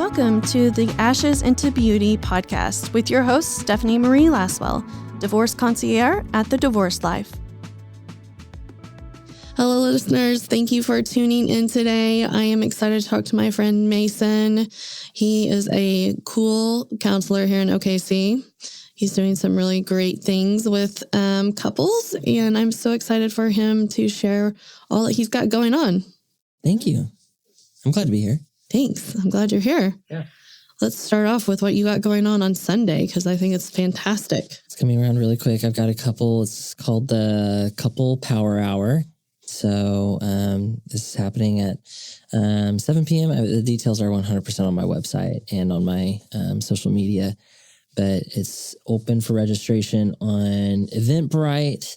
Welcome to the Ashes into Beauty podcast with your host, Stephanie Marie Laswell, divorce concierge at The Divorce Life. Hello, listeners. Thank you for tuning in today. I am excited to talk to my friend Mason. He is a cool counselor here in OKC. He's doing some really great things with couples, and I'm so excited for him to share all that he's got going on. Thank you. I'm glad to be here. Thanks. I'm glad you're here. Yeah. Let's start off with what you got going on Sunday, because I think it's fantastic. It's coming around really quick. I've got a couple. It's called the Couple Power Hour. So this is happening at 7 p.m. The details are 100% on my website and on my social media. But it's open for registration on Eventbrite,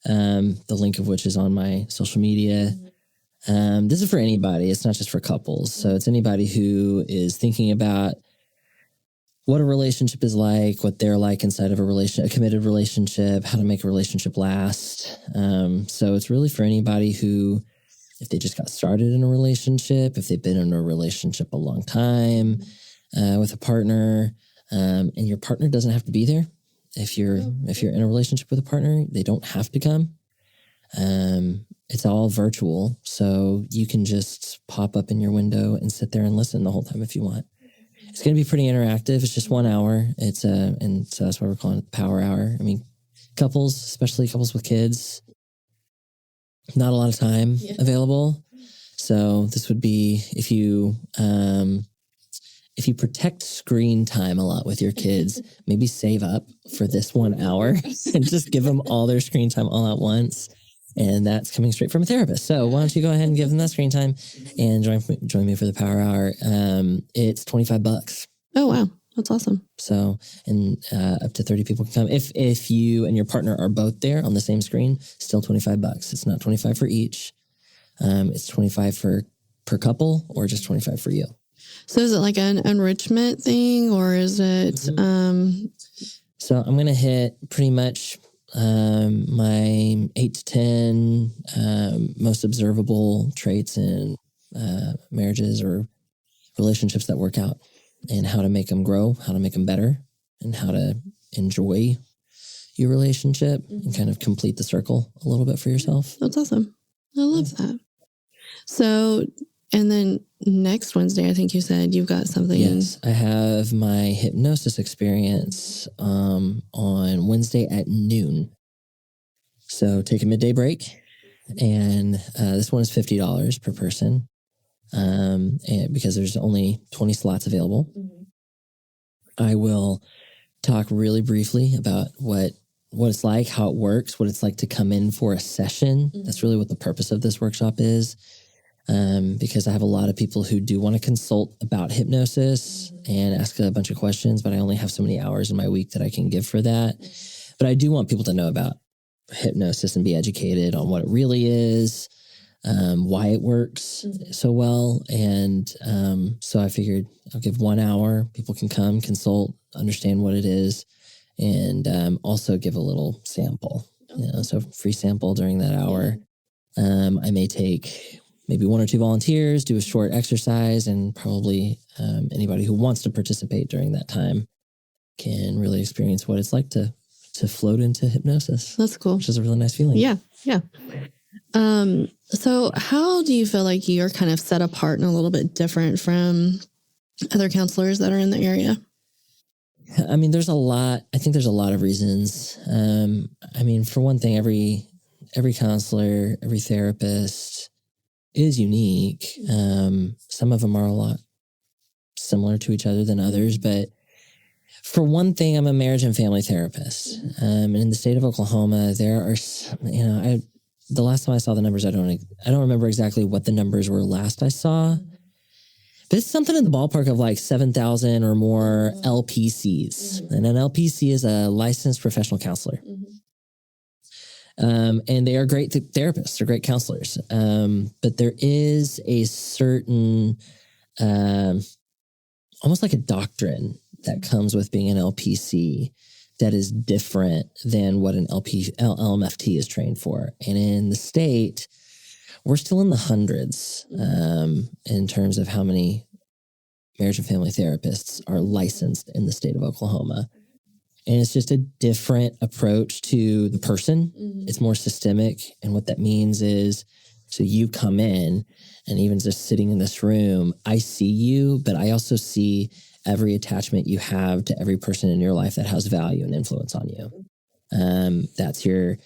the link of which is on my social media. This is for anybody. It's not just for couples. So it's anybody who is thinking about what a relationship is like, what they're like inside of a committed relationship, how to make a relationship last. So it's really for anybody who, if they just got started in a relationship, if they've been in a relationship a long time with a partner, and your partner doesn't have to be there. If you're in a relationship with a partner, they don't have to come. It's all virtual, so you can just pop up in your window and sit there and listen the whole time if you want. It's going to be pretty interactive. It's just 1 hour. And so that's why we're calling it the Power Hour. I mean, couples, especially couples with kids, not a lot of time available. So this would be if you protect screen time a lot with your kids, maybe save up for this 1 hour and just give them all their screen time all at once. And that's coming straight from a therapist. So why don't you go ahead and give them that screen time and join me for the Power Hour. It's $25. Oh, wow. That's awesome. So, and up to 30 people can come. If you and your partner are both there on the same screen, still $25. It's not 25 for each. It's 25 per couple or just 25 for you. So is it like an enrichment thing or is it... So I'm going to hit pretty much my 8 to 10 most observable traits in marriages or relationships that work out, and how to make them grow, how to make them better, and how to enjoy your relationship and kind of complete the circle a little bit for yourself. That's awesome. I love that. So, and then next Wednesday, I think you said you've got something. Yes, I have my hypnosis experience on Wednesday at noon. So take a midday break, and this one is $50 per person, and because there's only 20 slots available. I will talk really briefly about what it's like, how it works, what it's like to come in for a session. That's really what the purpose of this workshop is. Because I have a lot of people who do want to consult about hypnosis and ask a bunch of questions, but I only have so many hours in my week that I can give for that. But I do want people to know about hypnosis and be educated on what it really is, why it works so well. And so I figured I'll give 1 hour. People can come, consult, understand what it is, and also give a little sample. So free sample during that hour. I may take maybe 1 or 2 volunteers, do a short exercise, and probably anybody who wants to participate during that time can really experience what it's like to float into hypnosis. That's cool. Which is a really nice feeling. Yeah. So how do you feel like you're kind of set apart and a little bit different from other counselors that are in the area? I mean, I think there's a lot of reasons. I mean, for one thing, every counselor, every therapist is unique. Some of them are a lot similar to each other than others, but for one thing, I'm a marriage and family therapist. And in the state of Oklahoma, there are, the last time I saw the numbers, I don't remember exactly what the numbers were last I saw, but it's something in the ballpark of like 7,000 or more LPCs. And an LPC is a licensed professional counselor. And they are great therapists. They're great counselors. But there is a certain, almost like a doctrine that comes with being an LPC that is different than what an LMFT is trained for. And in the state, we're still in the hundreds in terms of how many marriage and family therapists are licensed in the state of Oklahoma. And it's just a different approach to the person. It's more systemic. And what that means is, so you come in, and even just sitting in this room, I see you, but I also see every attachment you have to every person in your life that has value and influence on you. That's your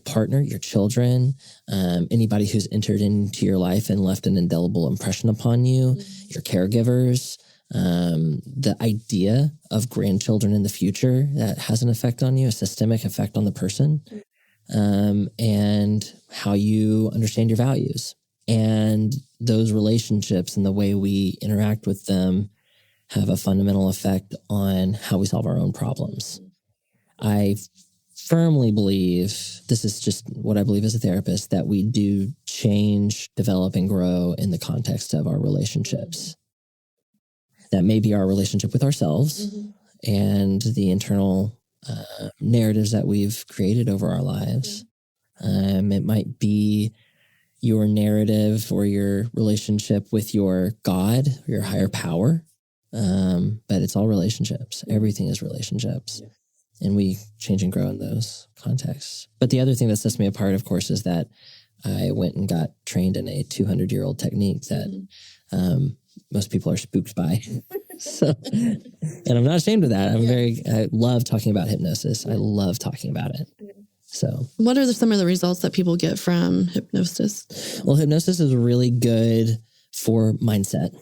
partner, your children, anybody who's entered into your life and left an indelible impression upon you, your caregivers, the idea of grandchildren in the future that has an effect on you, a systemic effect on the person, and how you understand your values. And those relationships and the way we interact with them have a fundamental effect on how we solve our own problems. I firmly believe, this is just what I believe as a therapist, that we do change, develop, and grow in the context of our relationships. That may be our relationship with ourselves and the internal narratives that we've created over our lives. It might be your narrative or your relationship with your God, your higher power. But it's all relationships. Everything is relationships. And we change and grow in those contexts. But the other thing that sets me apart, of course, is that I went and got trained in a 200-year-old technique that most people are spooked by. So, and I'm not ashamed of that. I love talking about hypnosis. I love talking about it. So, what are some of the results that people get from hypnosis? Well, hypnosis is really good for mindset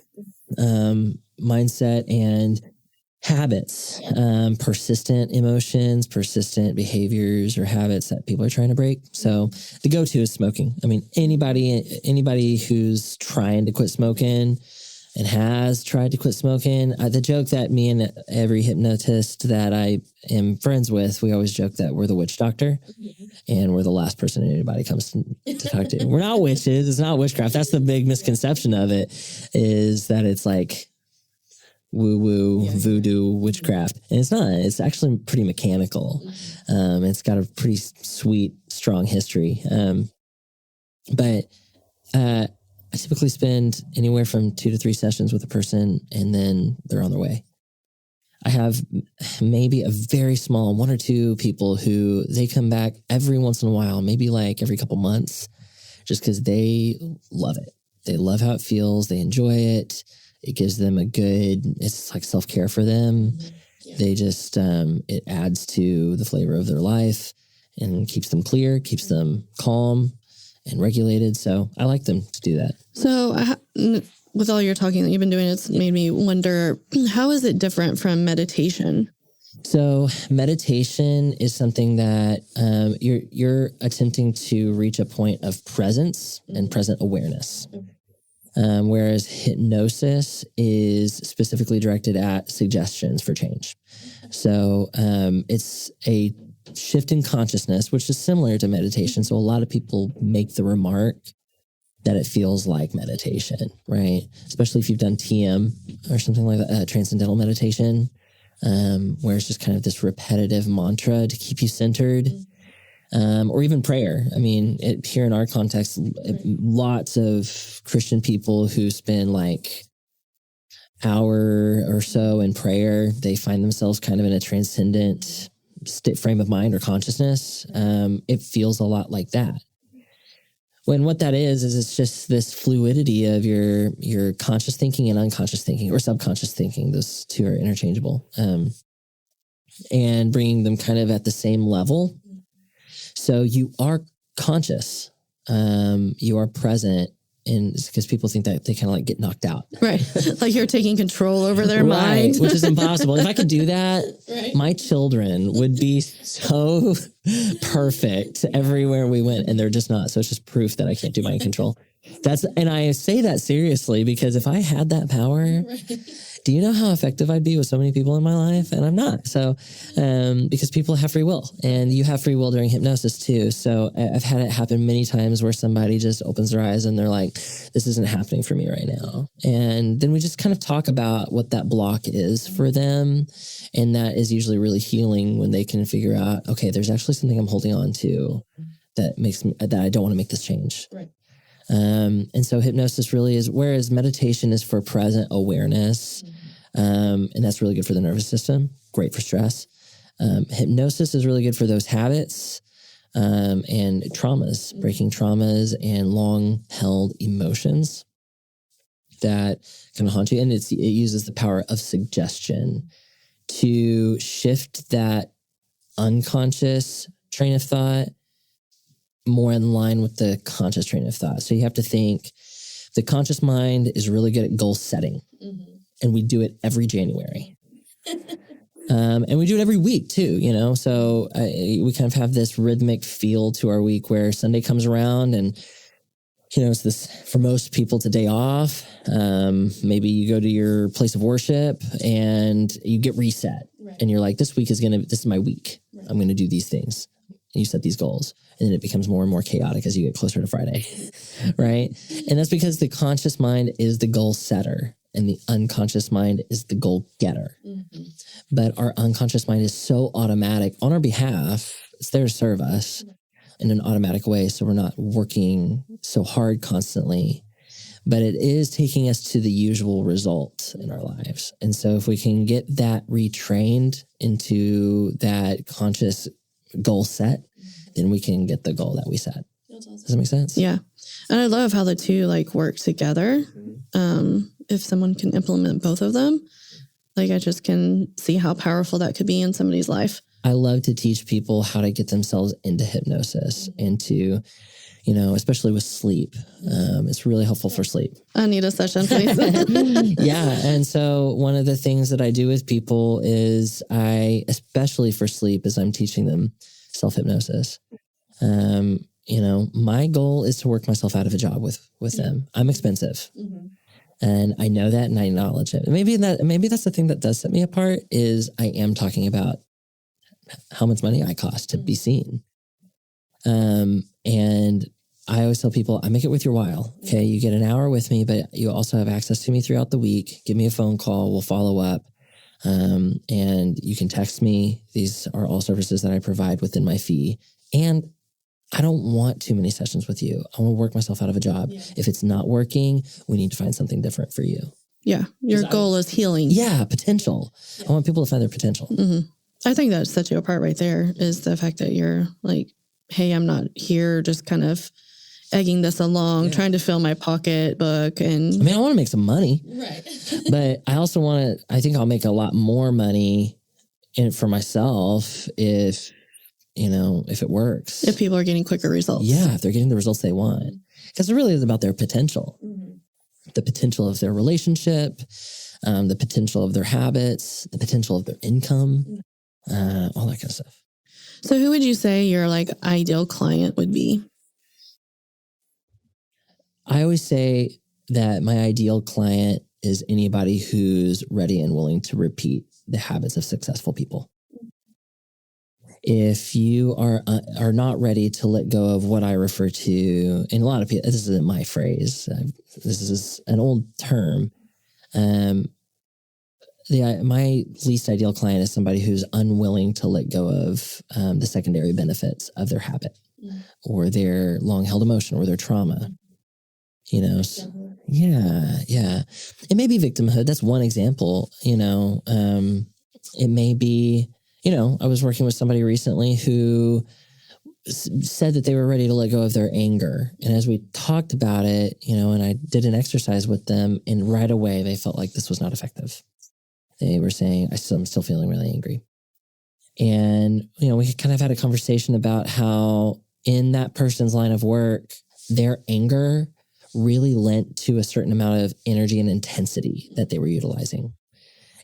and habits, persistent emotions, persistent behaviors or habits that people are trying to break. So the go-to is smoking. I mean, anybody who's trying to quit smoking and has tried to quit smoking, the joke that me and every hypnotist that I am friends with, we always joke that we're the witch doctor and we're the last person anybody comes to talk to. We're not witches. It's not witchcraft. That's the big misconception of it, is that it's like woo-woo, voodoo, witchcraft. And it's not. It's actually pretty mechanical. It's got a pretty sweet, strong history. But I typically spend anywhere from 2 to 3 sessions with a person, and then they're on their way. I have maybe a very small 1 or 2 people who they come back every once in a while, maybe like every couple months, just because they love it. They love how it feels. They enjoy it. It gives them it's like self-care for them. Yeah. They just, it adds to the flavor of their life and keeps them clear, keeps them calm and regulated. So I like them to do that. So with all your talking that you've been doing, it's made me wonder, how is it different from meditation? So meditation is something that you're attempting to reach a point of presence and present awareness. Whereas hypnosis is specifically directed at suggestions for change. So it's a shift in consciousness, which is similar to meditation. So a lot of people make the remark that it feels like meditation, right? Especially if you've done TM or something like that, transcendental meditation, where it's just kind of this repetitive mantra to keep you centered. Or even prayer. I mean, here in our context, lots of Christian people who spend like hour or so in prayer, they find themselves kind of in a transcendent frame of mind or consciousness. It feels a lot like that. When what that is it's just this fluidity of your conscious thinking and unconscious thinking or subconscious thinking. Those two are interchangeable. And bringing them kind of at the same level. So you are conscious, you are present, and it's because people think that they kind of like get knocked out. Right. Like you're taking control over their mind. Which is impossible. If I could do that, my children would be so perfect everywhere we went, and they're just not. So it's just proof that I can't do mind control. And I say that seriously because if I had that power, do you know how effective I'd be with so many people in my life? And I'm not. So, because people have free will, and you have free will during hypnosis too. So I've had it happen many times where somebody just opens their eyes and they're like, this isn't happening for me right now. And then we just kind of talk about what that block is for them. And that is usually really healing when they can figure out, okay, there's actually something I'm holding on to that makes me, that I don't want to make this change. Right. And so hypnosis really is, whereas meditation is for present awareness, and that's really good for the nervous system, great for stress. Hypnosis is really good for those habits and traumas, breaking traumas and long held emotions that kind of haunt you. And it uses the power of suggestion to shift that unconscious train of thought more in line with the conscious train of thought. So you have to think the conscious mind is really good at goal setting. And we do it every January. And we do it every week too, you know? So we kind of have this rhythmic feel to our week where Sunday comes around and, you know, it's this, for most people, it's a day off. Maybe you go to your place of worship and you get reset. Right. And you're like, this is my week. Right. I'm going to do these things. And you set these goals. And then it becomes more and more chaotic as you get closer to Friday. Right? And that's because the conscious mind is the goal setter and the unconscious mind is the goal getter. But our unconscious mind is so automatic on our behalf. It's there to serve us in an automatic way. So we're not working so hard constantly, but it is taking us to the usual result in our lives. And so if we can get that retrained into that conscious goal set, then we can get the goal that we set. Does that make sense? Yeah. And I love how the two work together. If someone can implement both of them, I just can see how powerful that could be in somebody's life. I love to teach people how to get themselves into hypnosis and to, especially with sleep. It's really helpful for sleep. I need a session, please. Yeah. And so one of the things that I do with people is especially for sleep, is I'm teaching them self-hypnosis. My goal is to work myself out of a job with them. I'm expensive. And I know that and I acknowledge it. Maybe that's the thing that does set me apart is I am talking about how much money I cost to be seen. And I always tell people, I make it worth your while. Okay. You get an hour with me, but you also have access to me throughout the week. Give me a phone call. We'll follow up. And you can text me. These are all services that I provide within my fee. And I don't want too many sessions with you. I want to work myself out of a job. Yeah. If it's not working, we need to find something different for you. Yeah. Your goal is healing. Yeah. Potential. Yeah. I want people to find their potential. I think that sets you apart right there is the fact that you're like, hey, I'm not here just kind of egging this along, trying to fill my pocketbook. And I want to make some money. Right. But I also I think I'll make a lot more money for myself if it works. If people are getting quicker results. Yeah, if they're getting the results they want. Because it really is about their potential. The potential of their relationship, the potential of their habits, the potential of their income, all that kind of stuff. So who would you say your ideal client would be? I always say that my ideal client is anybody who's ready and willing to repeat the habits of successful people. If you are not ready to let go of what I refer to, and a lot of people, this isn't my phrase, this is an old term. My least ideal client is somebody who's unwilling to let go of the secondary benefits of their habit or their long-held emotion or their trauma. Yeah. It may be victimhood. That's one example. It may be, I was working with somebody recently who said that they were ready to let go of their anger. And as we talked about it, and I did an exercise with them, and right away they felt like this was not effective. They were saying, I'm still feeling really angry. And, we kind of had a conversation about how in that person's line of work, their anger really lent to a certain amount of energy and intensity that they were utilizing.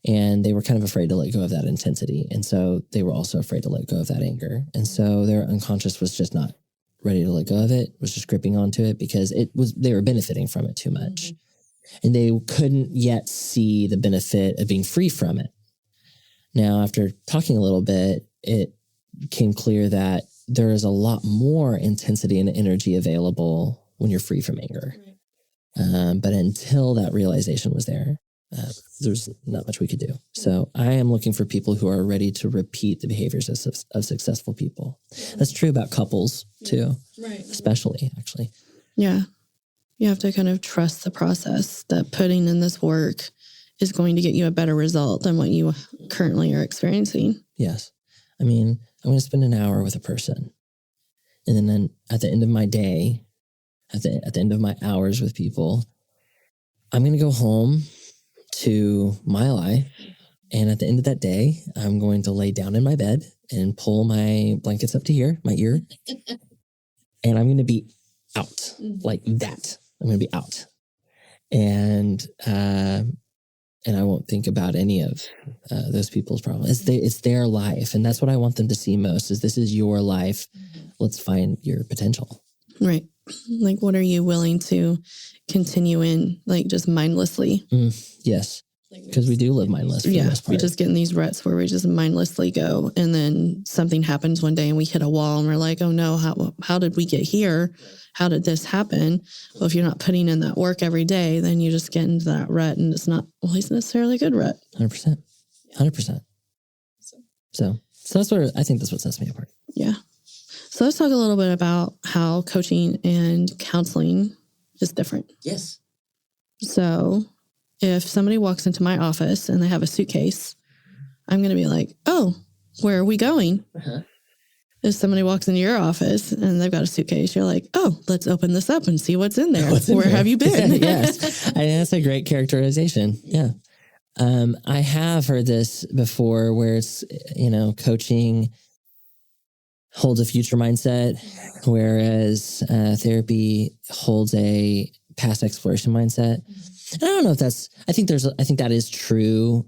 And they were kind of afraid to let go of that intensity. And so they were also afraid to let go of that anger. And so their unconscious was just not ready to let go of it, was just gripping onto it because they were benefiting from it too much. And they couldn't yet see the benefit of being free from it. Now, after talking a little bit, it became clear that there is a lot more intensity and energy available when you're free from anger. But until that realization was there, there's not much we could do. So I am looking for people who are ready to repeat the behaviors of successful people. That's true about couples too. Right. Especially, actually. Yeah. You have to kind of trust the process that putting in this work is going to get you a better result than what you currently are experiencing. Yes. I mean, I'm going to spend an hour with a person. And then at the end of my day, at the end of my hours with people, I'm going to go home to my life. And at the end of that day, I'm going to lay down in my bed and pull my blankets up to here, my ear. And I'm going to be out like that. I'm going to be out. And I won't think about any of those people's problems. It's their life. And that's what I want them to see most is this is your life. Let's find your potential. Right. Like, what are you willing to continue in, like, just mindlessly? Yes. Because we do live mindless for the most part. We just get in these ruts where we just mindlessly go. And then something happens one day and we hit a wall and we're like, oh no, how did we get here? How did this happen? Well, if you're not putting in that work every day, then you just get into that rut and it's not always necessarily a good rut. 100%. 100%. So that's what I think that's what sets me apart. Yeah. So let's talk a little bit about how coaching and counseling is different. Yes. So if somebody walks into my office and they have a suitcase, I'm going to be like, oh, where are we going? Uh-huh. If somebody walks into your office and they've got a suitcase, you're like, oh, let's open this up and see what's in there. Where have you been? Yes. I think that's a great characterization. Yeah. I have heard this before where it's, coaching holds a future mindset, whereas therapy holds a past exploration mindset. And I don't know if I think that is true.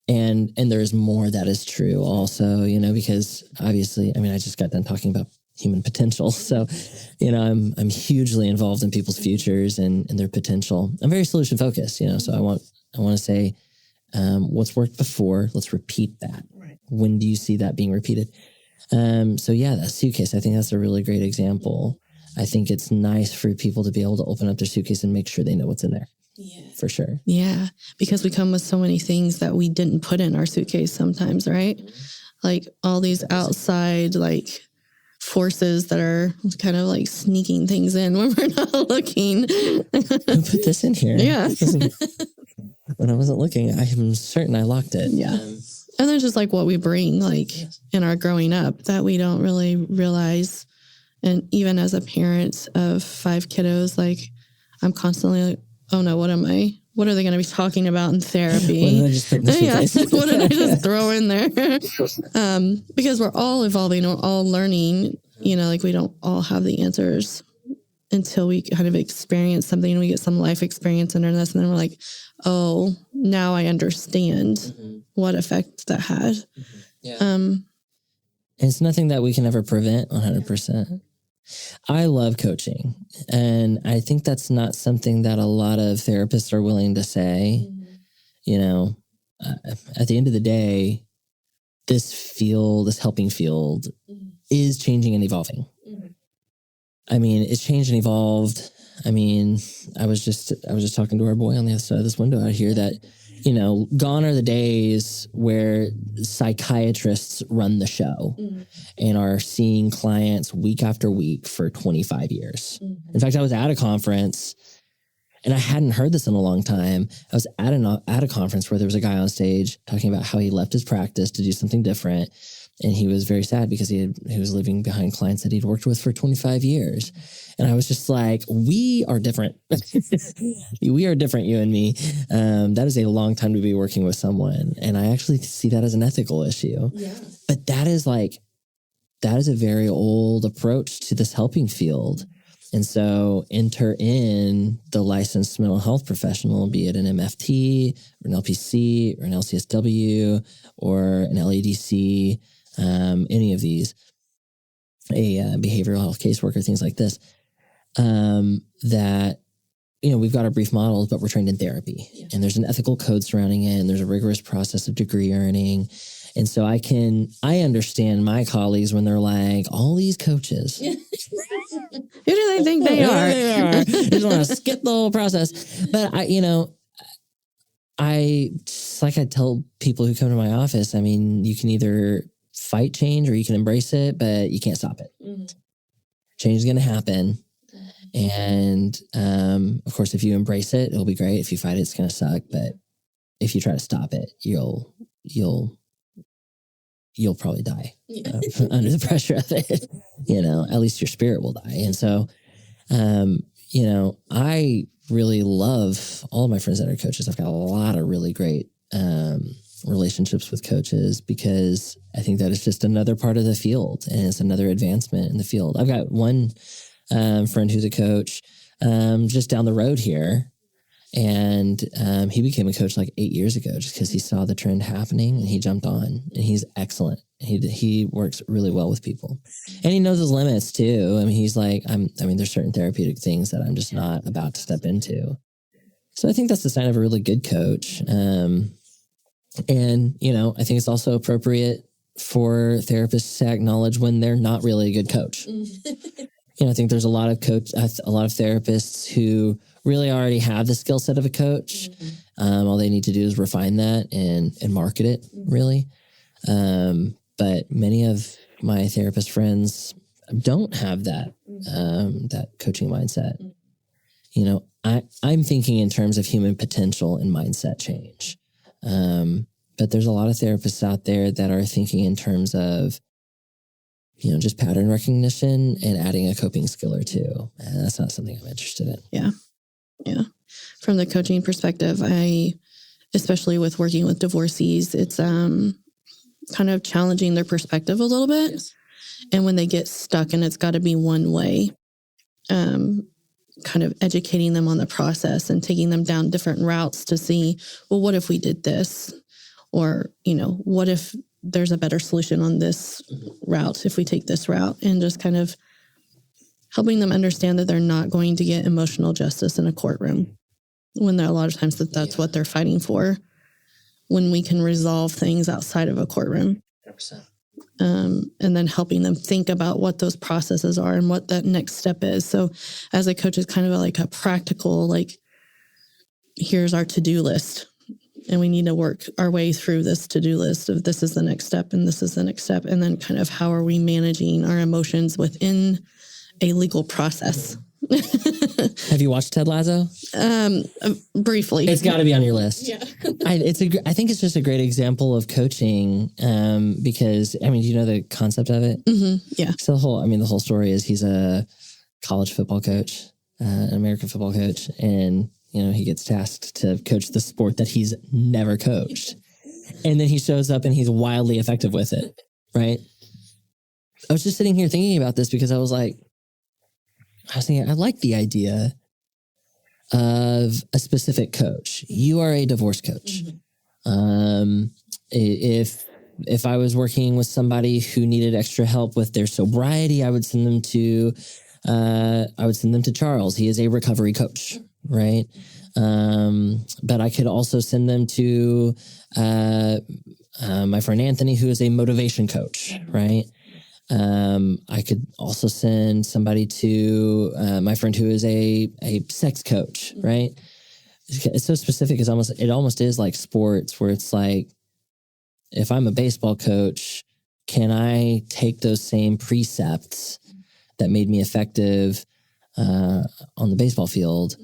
And there's more that is true also, because obviously, I just got done talking about human potential. So, I'm hugely involved in people's futures and their potential. I'm very solution focused, so I want to say, what's worked before, let's repeat that. Right. When do you see that being repeated? That suitcase, I think that's a really great example. I think it's nice for people to be able to open up their suitcase and make sure they know what's in there. Yeah. For sure. Yeah. Because we come with so many things that we didn't put in our suitcase sometimes, right? Mm-hmm. Like all these outside forces that are kind of like sneaking things in when we're not looking. Who put this in here? Yeah. When I wasn't looking, I am certain I locked it. Yeah. And then just like what we bring in our growing up that we don't really realize. And even as a parent of 5 kiddos, I'm constantly like, oh no, what are they going to be talking about in therapy? What did I just put in the what did I just throw in there? Because we're all evolving, we're all learning, we don't all have the answers until we kind of experience something and we get some life experience under this. And then we're like, oh, now I understand what effect that had. Mm-hmm. Yeah. It's nothing that we can ever prevent 100%. I love coaching. And I think that's not something that a lot of therapists are willing to say. Mm-hmm. At the end of the day, this helping field is changing and evolving. Mm-hmm. It's changed and evolved. I was just talking to our boy on the other side of this window out here that, gone are the days where psychiatrists run the show and are seeing clients week after week for 25 years. Mm-hmm. In fact, I was at a conference and I hadn't heard this in a long time. I was at a conference where there was a guy on stage talking about how he left his practice to do something different. And he was very sad because he was leaving behind clients that he'd worked with for 25 years. And I was just like, we are different. We are different, you and me. That is a long time to be working with someone. And I actually see that as an ethical issue. Yeah. But that is a very old approach to this helping field. And so enter in the licensed mental health professional, be it an MFT or an LPC or an LCSW or an LADC, any of these, a behavioral health caseworker, things like this, that, we've got our brief models, but we're trained in therapy. Yeah. And there's an ethical code surrounding it, and there's a rigorous process of degree earning. And so I understand my colleagues when they're like, all these coaches. Who do they think they are? They just want to skip the whole process. But I tell people who come to my office, you can either fight change or you can embrace it, but you can't stop it. Mm-hmm. Change is going to happen. And of course, if you embrace it, it'll be great. If you fight it, it's going to suck. But if you try to stop it, you'll probably die under the pressure of it. At least your spirit will die. And so, I really love all of my friends that are coaches. I've got a lot of really great relationships with coaches because I think that it's just another part of the field and it's another advancement in the field. I've got one friend who's a coach just down the road here. And he became a coach like 8 years ago just because he saw the trend happening and he jumped on, and he's excellent. He works really well with people, and he knows his limits too. I mean, he's like, there's certain therapeutic things that I'm just not about to step into. So I think that's the sign of a really good coach. And, I think it's also appropriate for therapists to acknowledge when they're not really a good coach. I think there's a lot of therapists who really already have the skill set of a coach. All they need to do is refine that and market it, really. But many of my therapist friends don't have that that coaching mindset. I'm thinking in terms of human potential and mindset change. But there's a lot of therapists out there that are thinking in terms of just pattern recognition and adding a coping skill or two. And that's not something I'm interested in. Yeah. From the coaching perspective, especially with working with divorcees, it's kind of challenging their perspective a little bit. Yes. And when they get stuck and it's got to be one way, kind of educating them on the process and taking them down different routes to see, well, what if we did this? Or, what if there's a better solution on this route if we take this route, and just kind of helping them understand that they're not going to get emotional justice in a courtroom when there are a lot of times that's what they're fighting for, when we can resolve things outside of a courtroom. 100%. And then helping them think about what those processes are and what that next step is. So as a coach, it's kind of like a practical, here's our to-do list. And we need to work our way through this to-do list of this is the next step and this is the next step. And then kind of how are we managing our emotions within a legal process. Have you watched Ted Lasso? Briefly. It's got to be on your list. Yeah. I think it's just a great example of coaching because, do you know the concept of it? Mm-hmm. Yeah. So the whole story is he's a college football coach, an American football coach, and he gets tasked to coach the sport that he's never coached. And then he shows up and he's wildly effective with it, right? I was just sitting here thinking about this because I was thinking, I like the idea of a specific coach. You are a divorce coach. Mm-hmm. If I was working with somebody who needed extra help with their sobriety, I would send them to Charles. He is a recovery coach, right? But I could also send them to my friend Anthony, who is a motivation coach, right? I could also send somebody to my friend who is a sex coach, right? It's so specific. It almost is like sports, where it's like, if I'm a baseball coach, can I take those same precepts that made me effective on the baseball field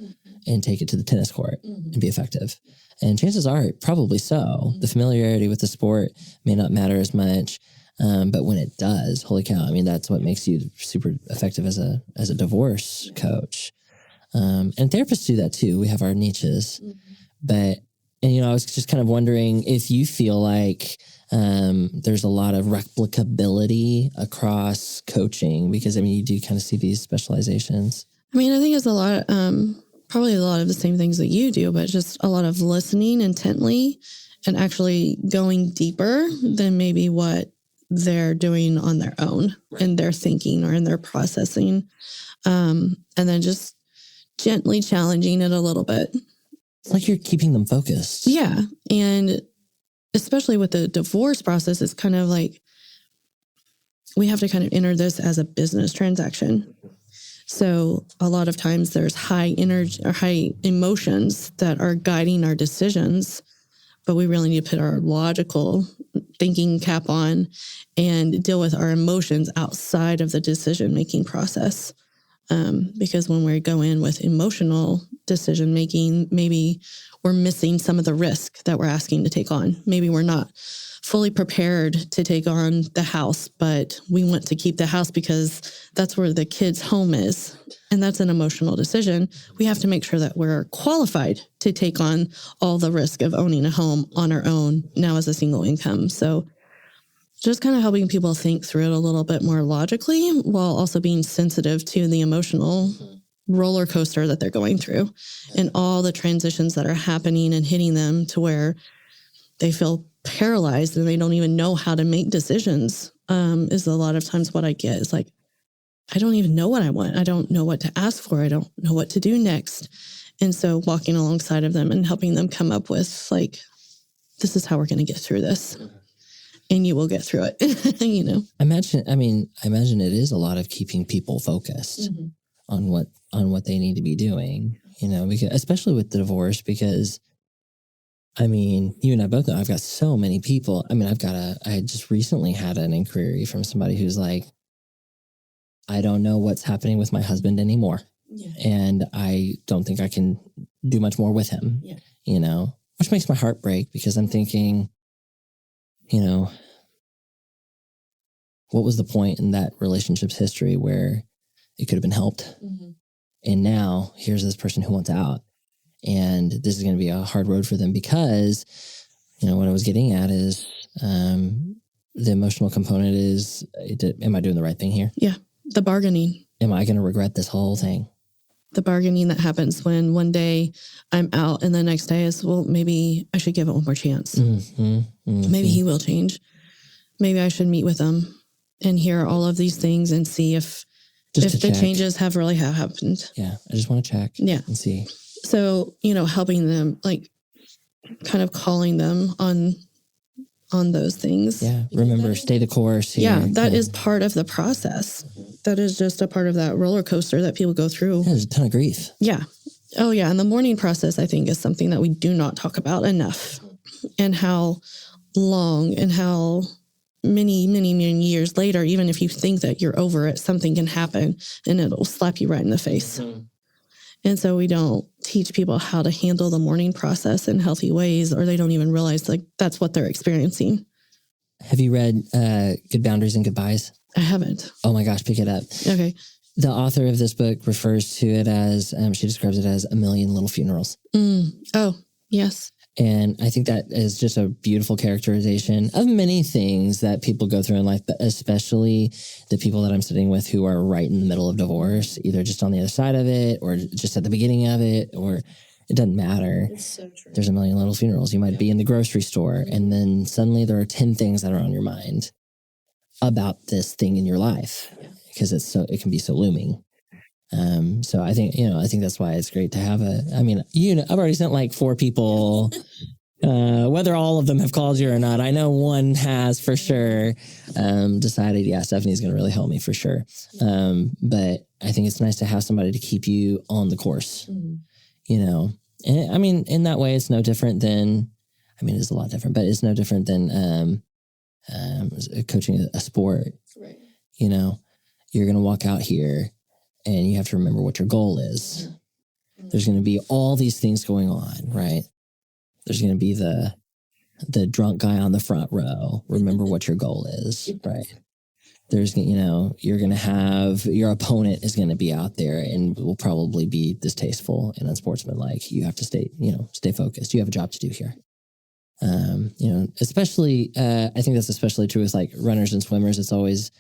and take it to the tennis court and be effective? And chances are, probably so. The familiarity with the sport may not matter as much. But when it does, holy cow, that's what makes you super effective as a divorce coach. And therapists do that too. We have our niches. Mm-hmm. I was just kind of wondering if you feel like there's a lot of replicability across coaching, because you do kind of see these specializations. I think it's a lot, probably a lot of the same things that you do, but just a lot of listening intently and actually going deeper than maybe what they're doing on their own, right, in their thinking or in their processing. And then just gently challenging it a little bit. It's like you're keeping them focused. Yeah. And especially with the divorce process, it's kind of like we have to kind of enter this as a business transaction. So a lot of times there's high energy or high emotions that are guiding our decisions, but we really need to put our logical thinking cap on and deal with our emotions outside of the decision-making process. Because when we go in with emotional decision making, maybe we're missing some of the risk that we're asking to take on. Maybe we're not fully prepared to take on the house, but we want to keep the house because that's where the kid's home is. And that's an emotional decision. We have to make sure that we're qualified to take on all the risk of owning a home on our own now as a single income. So just kind of helping people think through it a little bit more logically while also being sensitive to the emotional roller coaster that they're going through and all the transitions that are happening and hitting them to where they feel paralyzed and they don't even know how to make decisions. Is a lot of times what I get is like, I don't even know what I want. I don't know what to ask for. I don't know what to do next. And so walking alongside of them and helping them come up with like, this is how we're going to get through this. And you will get through it, you know. I imagine it is a lot of keeping people focused on what they need to be doing, you know, because especially with the divorce, because I mean, you and I both know I've got so many people. I mean, I just recently had an inquiry from somebody who's like, I don't know what's happening with my husband anymore. Yeah. And I don't think I can do much more with him, you know, which makes my heart break because I'm thinking, you know, what was the point in that relationship's history where it could have been helped? And now here's this person who wants out. And this is going to be a hard road for them because, you know, what I was getting at is the emotional component is, am I doing the right thing here? Yeah. The bargaining. Am I going to regret this whole thing? The bargaining that happens when one day I'm out and the next day is, well, maybe I should give it one more chance. Maybe he will change. Maybe I should meet with him and hear all of these things and see if the changes have really happened. Yeah. I just want to check and see. So, you know, helping them, like kind of calling them on those things. Yeah. Remember, stay the course. Here. Yeah. That is part of the process. That is just a part of that roller coaster that people go through. Yeah, there's a ton of grief. Yeah. Oh, yeah. And the mourning process, I think, is something that we do not talk about enough, and how long and how many years later, even if you think that you're over it, something can happen and it'll slap you right in the face. And so we don't teach people how to handle the mourning process in healthy ways, or they don't even realize like that's what they're experiencing. Have you read Good Boundaries and Goodbyes? I haven't. Oh my gosh, pick it up. Okay. The author of this book refers to it as, she describes it as a million little funerals. Oh, yes. And I think that is just a beautiful characterization of many things that people go through in life, but especially the people that I'm sitting with who are right in the middle of divorce, either just on the other side of it or just at the beginning of it, or it doesn't matter. It's so true. There's a million little funerals. You might be in the grocery store and then suddenly there are 10 things that are on your mind about this thing in your life because it can be so looming. So I think that's why it's great to have I've already sent like 4 people, whether all of them have called you or not. I know one has for sure, decided, Stephanie's going to really help me for sure. But I think it's nice to have somebody to keep you on the course, you know, and I mean, in that way, it's no different than, it's a lot different, but it's no different than, coaching a sport, right? You know, you're going to walk out here and you have to remember what your goal is. There's going to be all these things going on, right? There's going to be the drunk guy on the front row. Remember what your goal is, right? There's, you're going to have, your opponent is going to be out there and will probably be distasteful and unsportsmanlike. You have to stay focused. You have a job to do here. Especially, I think that's especially true with like runners and swimmers. It's always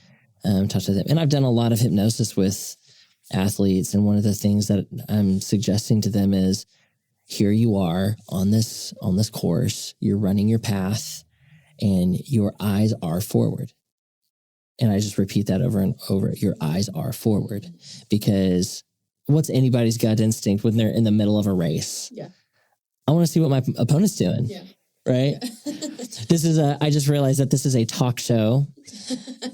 touched with them. And I've done a lot of hypnosis with athletes. And one of the things that I'm suggesting to them is, here you are on this course, you're running your path and your eyes are forward. And I just repeat that over and over. Your eyes are forward, because what's anybody's gut instinct when they're in the middle of a race? Yeah. I want to see what my opponent's doing. Yeah. Right. I just realized that this is a talk show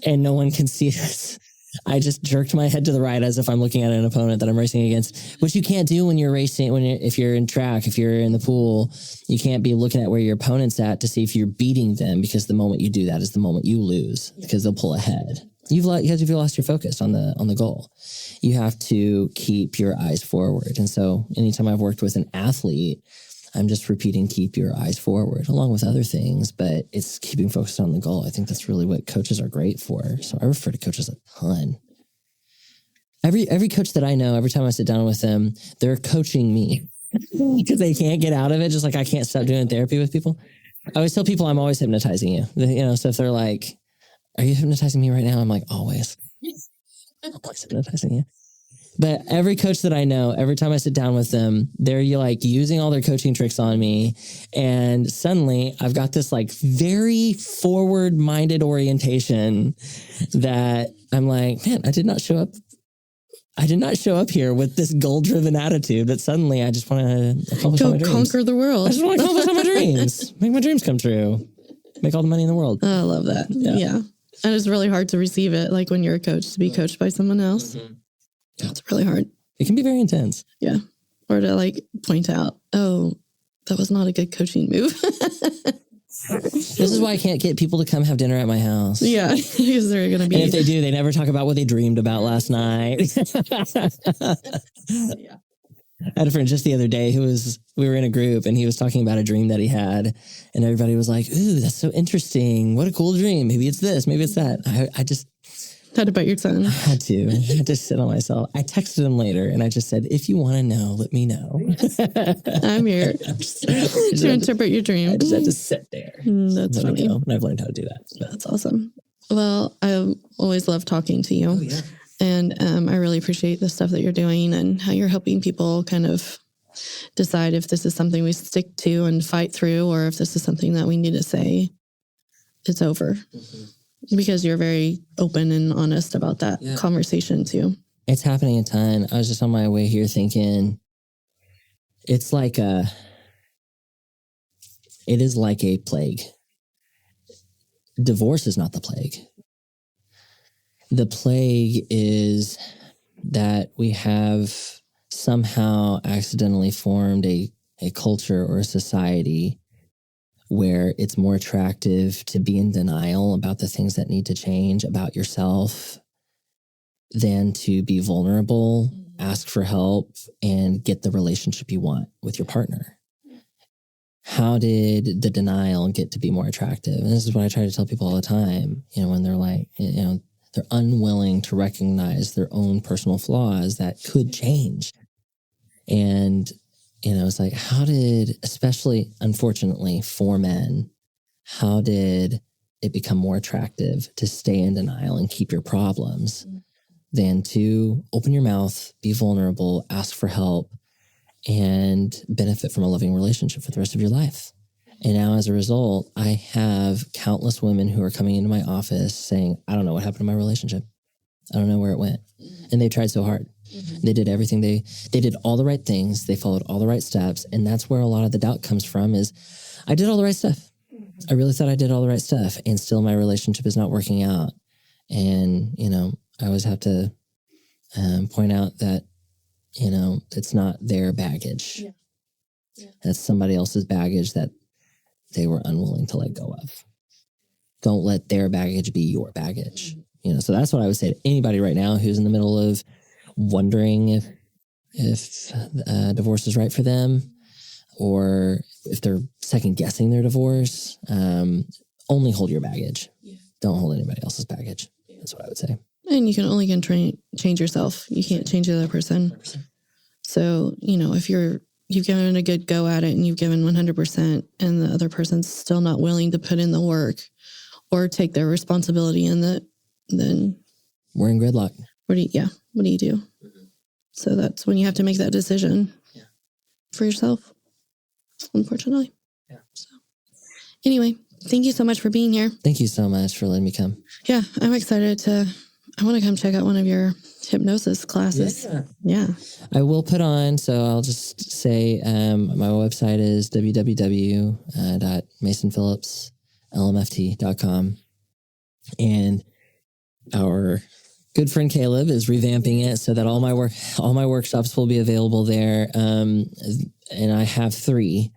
and no one can see this. I just jerked my head to the right as if I'm looking at an opponent that I'm racing against, which you can't do when you're racing, if you're in track, if you're in the pool. You can't be looking at where your opponent's at to see if you're beating them, because the moment you do that is the moment you lose, because they'll pull ahead. you've lost your focus on the goal. You have to keep your eyes forward. And so anytime I've worked with an athlete, I'm just repeating, keep your eyes forward, along with other things, but it's keeping focused on the goal. I think that's really what coaches are great for. So I refer to coaches a ton. Every coach that I know, every time I sit down with them, they're coaching me because they can't get out of it. Just like I can't stop doing therapy with people. I always tell people I'm always hypnotizing you. So if they're like, are you hypnotizing me right now? I'm like, always. I'm always hypnotizing you. But every coach that I know, every time I sit down with them, they're like using all their coaching tricks on me. And suddenly I've got this like very forward-minded orientation that I'm like, man, I did not show up here with this goal-driven attitude, but suddenly I just want to accomplish all my dreams. Conquer the world. I just want to accomplish all my dreams. Make my dreams come true. Make all the money in the world. I love that. Yeah. And it's really hard to receive it, like when you're a coach, to be coached by someone else. Mm-hmm. It's really hard. It can be very intense. Yeah. Or to like point out, oh, that was not a good coaching move. This is why I can't get people to come have dinner at my house. Yeah, because they're going to be... And if they do, they never talk about what they dreamed about last night. Yeah. I had a friend just the other day we were in a group and he was talking about a dream that he had and everybody was like, ooh, that's so interesting. What a cool dream. Maybe it's this, maybe it's that. I just... Had to bite your tongue. I had to sit on myself. I texted him later and I just said, if you want to know, let me know. I'm here to interpret your dream. I just had to sit there. That's funny. And I've learned how to do that. So. That's awesome. Well, I always love talking to you. Oh, yeah. And I really appreciate the stuff that you're doing and how you're helping people kind of decide if this is something we stick to and fight through, or if this is something that we need to say, it's over. Mm-hmm. Because you're very open and honest about that conversation too. It's happening a ton. I was just on my way here thinking it is like a plague. Divorce is not the plague. The plague is that we have somehow accidentally formed a culture or a society where it's more attractive to be in denial about the things that need to change about yourself than to be vulnerable, ask for help, and get the relationship you want with your partner. How did the denial get to be more attractive? And this is what I try to tell people all the time, when they're like, they're unwilling to recognize their own personal flaws that could change. And it's like, how did, especially unfortunately for men, how did it become more attractive to stay in denial and keep your problems than to open your mouth, be vulnerable, ask for help, and benefit from a loving relationship for the rest of your life? And now as a result, I have countless women who are coming into my office saying, I don't know what happened to my relationship. I don't know where it went. And they tried so hard. Mm-hmm. They did everything. They did all the right things. They followed all the right steps. And that's where a lot of the doubt comes from is I did all the right stuff. I really thought I did all the right stuff. And still my relationship is not working out. And, I always have to point out that, it's not their baggage. Yeah. Yeah. That's somebody else's baggage that they were unwilling to let go of. Don't let their baggage be your baggage. Mm-hmm. So that's what I would say to anybody right now who's in the middle of wondering if divorce is right for them, or if they're second guessing their divorce. Only hold your baggage. Yeah. Don't hold anybody else's baggage. That's what I would say. And you can only change yourself. You can't change the other person. 100%. So, if you've given a good go at it and you've given 100% and the other person's still not willing to put in the work or take their responsibility in that, then we're in gridlock. What do you do? Mm-hmm. So that's when you have to make that decision for yourself, unfortunately. Yeah. So anyway, thank you so much for being here. Thank you so much for letting me come. Yeah, I'm excited I want to come check out one of your hypnosis classes. Yeah. I will put on, so I'll just say my website is www.masonphillipslmft.com. And our good friend Caleb is revamping it so that all my workshops will be available there. And I have 3.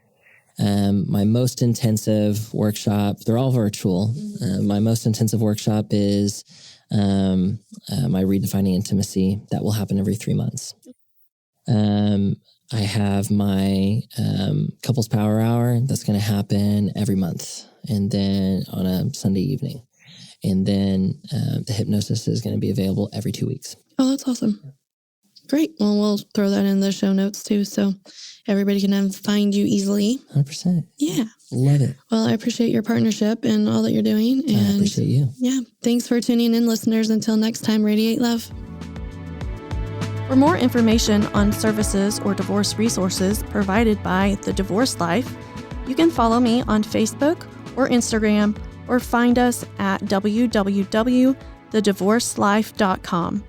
My most intensive workshop, they're all virtual. My most intensive workshop is my Redefining Intimacy. That will happen every 3 months. I have my Couples Power Hour that's going to happen every month, and then on a Sunday evening. And then the hypnosis is going to be available every 2 weeks. Oh, that's awesome. Great. Well, we'll throw that in the show notes too, so everybody can find you easily. 100%. Yeah. Love it. Well, I appreciate your partnership and all that you're doing. And I appreciate you. Yeah. Thanks for tuning in, listeners. Until next time, radiate love. For more information on services or divorce resources provided by The Divorce Life, you can follow me on Facebook or Instagram, or find us at www.thedivorcelife.com.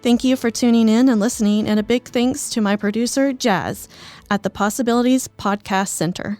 Thank you for tuning in and listening, and a big thanks to my producer, Jazz, at the Possibilities Podcast Center.